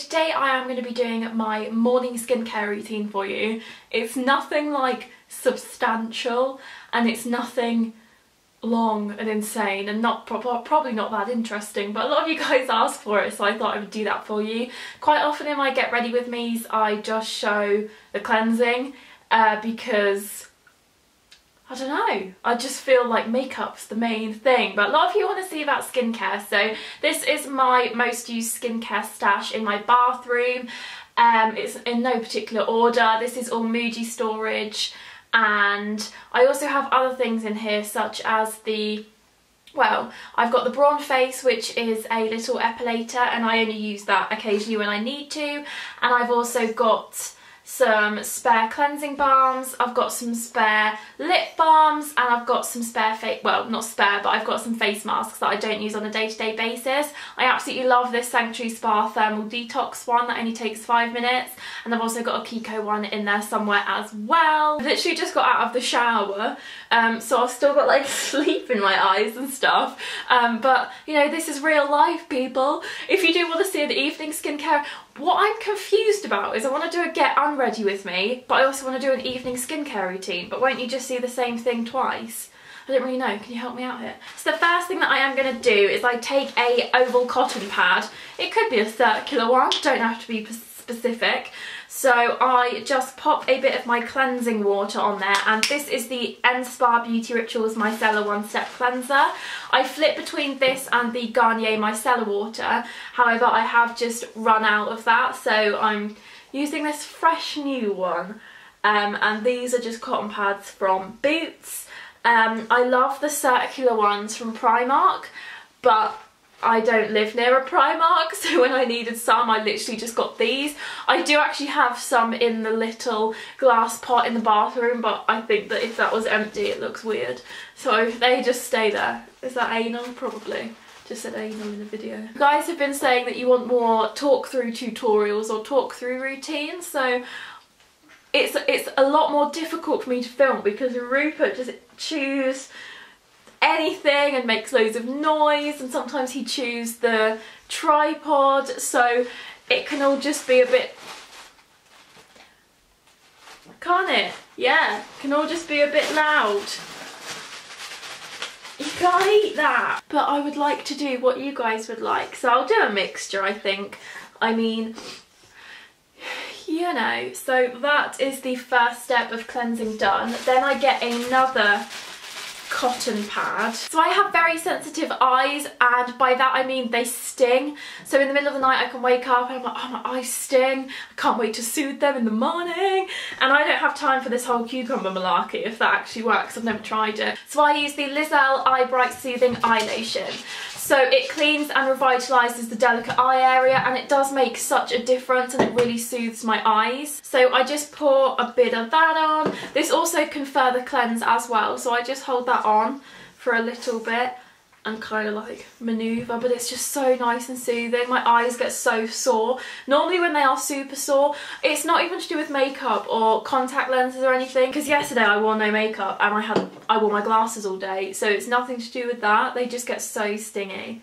today I am going to be doing my morning skincare routine for you. It's nothing like substantial and it's nothing long and insane and not probably not that interesting, but a lot of you guys asked for it, so I thought I would do that for you. Quite often in my get ready with me's I just show the cleansing because I don't know, I just feel like makeup's the main thing, but a lot of you want to see about skincare, so this is my most used skincare stash in my bathroom. It's in no particular order. This is all Muji storage, and I also have other things in here such as well, I've got the Brawn Face, which is a little epilator, and I only use that occasionally when I need to, and I've also got some spare cleansing balms, I've got some spare lip balms, and I've got some spare well, not spare, but I've got some face masks that I don't use on a day-to-day basis. I absolutely love this Sanctuary Spa Thermal Detox one that only takes 5 minutes, and I've also got a Kiko one in there somewhere as well. I've literally just got out of the shower, so I've still got like sleep in my eyes and stuff, but you know, this is real life, people. If you do want to see an evening skincare, what I'm confused about is I want to do a get unready with me, but I also want to do an evening skincare routine, but won't you just see the same thing twice? I don't really know, can you help me out here? So the first thing that I am going to do is I take a oval cotton pad. It could be a circular one, don't have to be specific. So I just pop a bit of my cleansing water on there, and this is the NSPA Beauty Rituals Micellar One Step Cleanser. I flip between this and the Garnier Micellar water, however I have just run out of that, so I'm using this fresh new one, and these are just cotton pads from Boots. I love the circular ones from Primark, but I don't live near a Primark, so when I needed some I literally just got these. I do actually have some in the little glass pot in the bathroom, but I think that if that was empty it looks weird, so they just stay there. Is that anal? Probably. Just said anal in the video. You guys have been saying that you want more talk through tutorials or talk through routines, so it's a lot more difficult for me to film because Rupert just chews anything and makes loads of noise, and sometimes he chews the tripod, so it can all just be a bit, can't it? Yeah, it can all just be a bit loud. You can't eat that. But I would like to do what you guys would like, so I'll do a mixture, I think. I mean, you know, so that is the first step of cleansing done. Then I get another cotton pad. So I have very sensitive eyes, and by that I mean they sting. So in the middle of the night I can wake up and I'm like, oh, my eyes sting, I can't wait to soothe them in the morning, and I don't have time for this whole cucumber malarkey, if that actually works. I've never tried it. So I use the Earle Eye Bright Soothing Eye Lotion. So it cleans and revitalises the delicate eye area, and it does make such a difference, and it really soothes my eyes. So I just pour a bit of that on. This also can further cleanse as well, so I just hold that on for a little bit and kind of like manoeuvre, but it's just so nice and soothing. My eyes get so sore. Normally when they are super sore, it's not even to do with makeup or contact lenses or anything, because yesterday I wore no makeup and I wore my glasses all day, so it's nothing to do with that. They just get so stingy.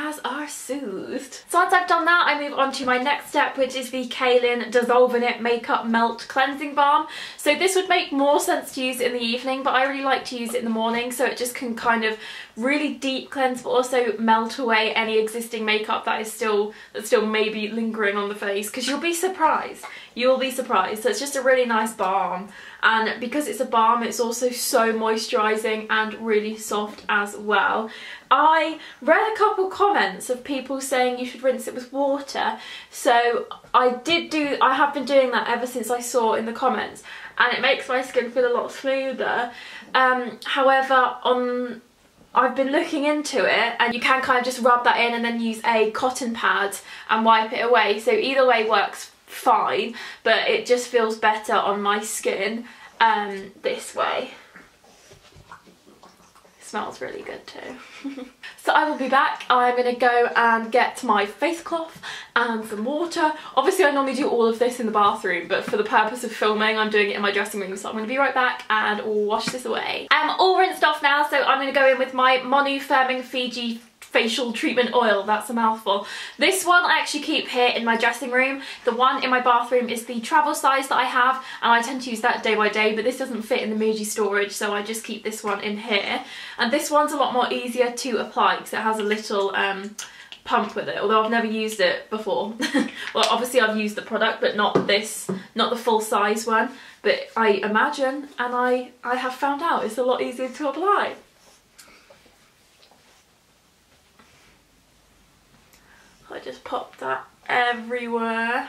As are soothed. So once I've done that, I move on to my next step, which is the Cailyn Dissolve in It Makeup Melt Cleansing Balm. So this would make more sense to use it in the evening, but I really like to use it in the morning, so it just can kind of really deep cleanse, but also melt away any existing makeup that's still maybe lingering on the face, because you'll be surprised. You'll be surprised. So it's just a really nice balm, and because it's a balm it's also so moisturising and really soft as well. I read a couple comments of people saying you should rinse it with water, so I have been doing that ever since I saw in the comments, and it makes my skin feel a lot smoother. However, I've been looking into it, and you can kind of just rub that in and then use a cotton pad and wipe it away, so either way works fine, but it just feels better on my skin this way. Smells really good too. So I will be back. I'm going to go and get my face cloth and some water. Obviously I normally do all of this in the bathroom, but for the purpose of filming I'm doing it in my dressing room, so I'm going to be right back and wash this away. I'm all rinsed off now, so I'm going to go in with my MONU Firming Fiji facial treatment oil. That's a mouthful. This one I actually keep here in my dressing room. The one in my bathroom is the travel size that I have, and I tend to use that day by day, but this doesn't fit in the Muji storage, so I just keep this one in here. And this one's a lot more easier to apply because it has a little pump with it, although I've never used it before. Well, obviously I've used the product, but not this, not the full size one. But I imagine, and I have found out, it's a lot easier to apply. I just pop that everywhere.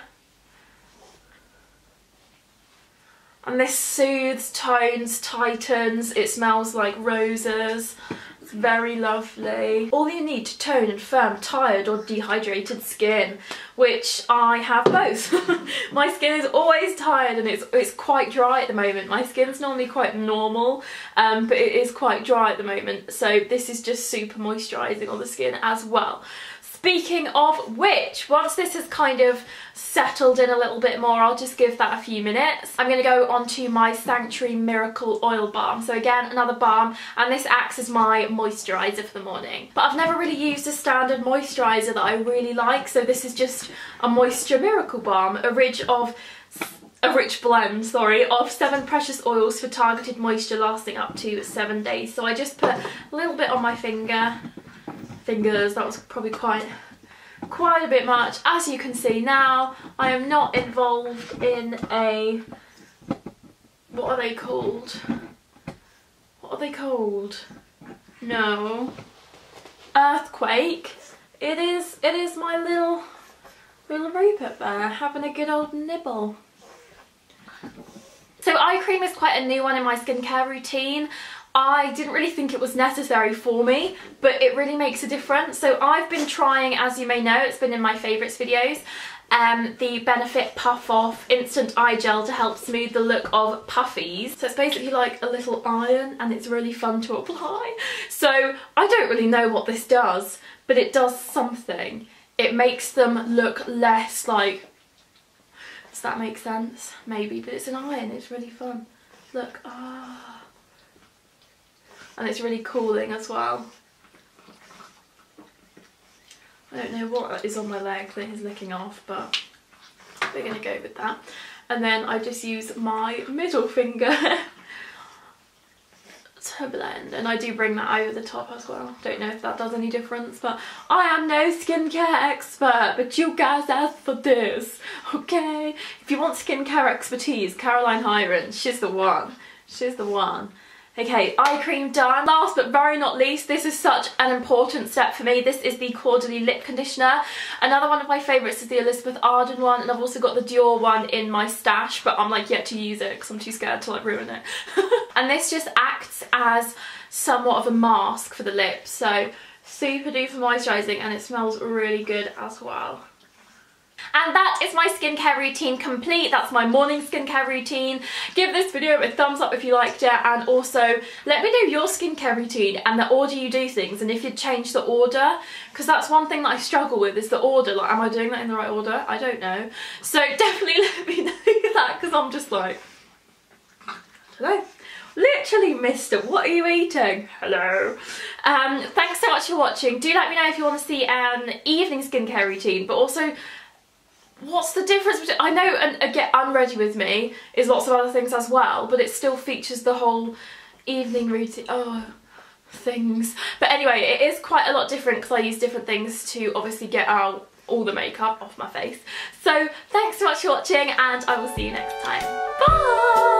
And this soothes, tones, tightens. It smells like roses. It's very lovely. All you need to tone and firm tired or dehydrated skin, which I have both. My skin is always tired and it's quite dry at the moment. My skin's normally quite normal, but it is quite dry at the moment. So this is just super moisturising on the skin as well. Speaking of which, once this has kind of settled in a little bit more, I'll just give that a few minutes. I'm going to go on to my Sanctuary Miracle Oil Balm. So again, another balm, and this acts as my moisturiser for the morning. But I've never really used a standard moisturiser that I really like, so this is just a Moisture Miracle Balm, a rich blend, of 7 precious oils for targeted moisture lasting up to 7 days. So I just put a little bit on my fingers. That was probably quite a bit much. As you can see now, I am not involved in a, what are they called? What are they called? No. Earthquake. It is my little Rupert there having a good old nibble. So eye cream is quite a new one in my skincare routine. I didn't really think it was necessary for me, but it really makes a difference. So I've been trying, as you may know, it's been in my favourites videos, the Benefit Puff Off Instant Eye Gel to help smooth the look of puffies. So it's basically like a little iron and it's really fun to apply. So I don't really know what this does, but it does something. It makes them look less like, does that make sense? Maybe, but it's an iron, it's really fun. Look, ah. And it's really cooling as well. I don't know what is on my leg that is licking off, but we're going to go with that. And then I just use my middle finger to blend. And I do bring that over the top as well. Don't know if that does any difference, but I am no skincare expert, but you guys asked for this, okay? If you want skincare expertise, Caroline Hiron, she's the one. She's the one. Okay, eye cream done. Last but very not least, this is such an important step for me. This is the Caudalie Lip Conditioner. Another one of my favourites is the Elizabeth Arden one, and I've also got the Dior one in my stash, but I'm like yet to use it because I'm too scared to like ruin it. And this just acts as somewhat of a mask for the lips, so super duper moisturising, and it smells really good as well. And that is my skincare routine complete. That's my morning skincare routine. Give this video a thumbs up if you liked it, and also let me know your skincare routine and the order you do things, and if you'd change the order, because that's one thing that I struggle with, is the order. Like, am I doing that in the right order? I don't know. So definitely let me know that, because I'm just like, hello. Literally, mister, what are you eating? Hello. Thanks so much for watching. Do let me know if you want to see an evening skincare routine, but also what's the difference between, I know, and again, Unready With Me is lots of other things as well, but it still features the whole evening routine, things. But anyway, it is quite a lot different because I use different things to obviously get out all the makeup off my face. So thanks so much for watching, and I will see you next time. Bye!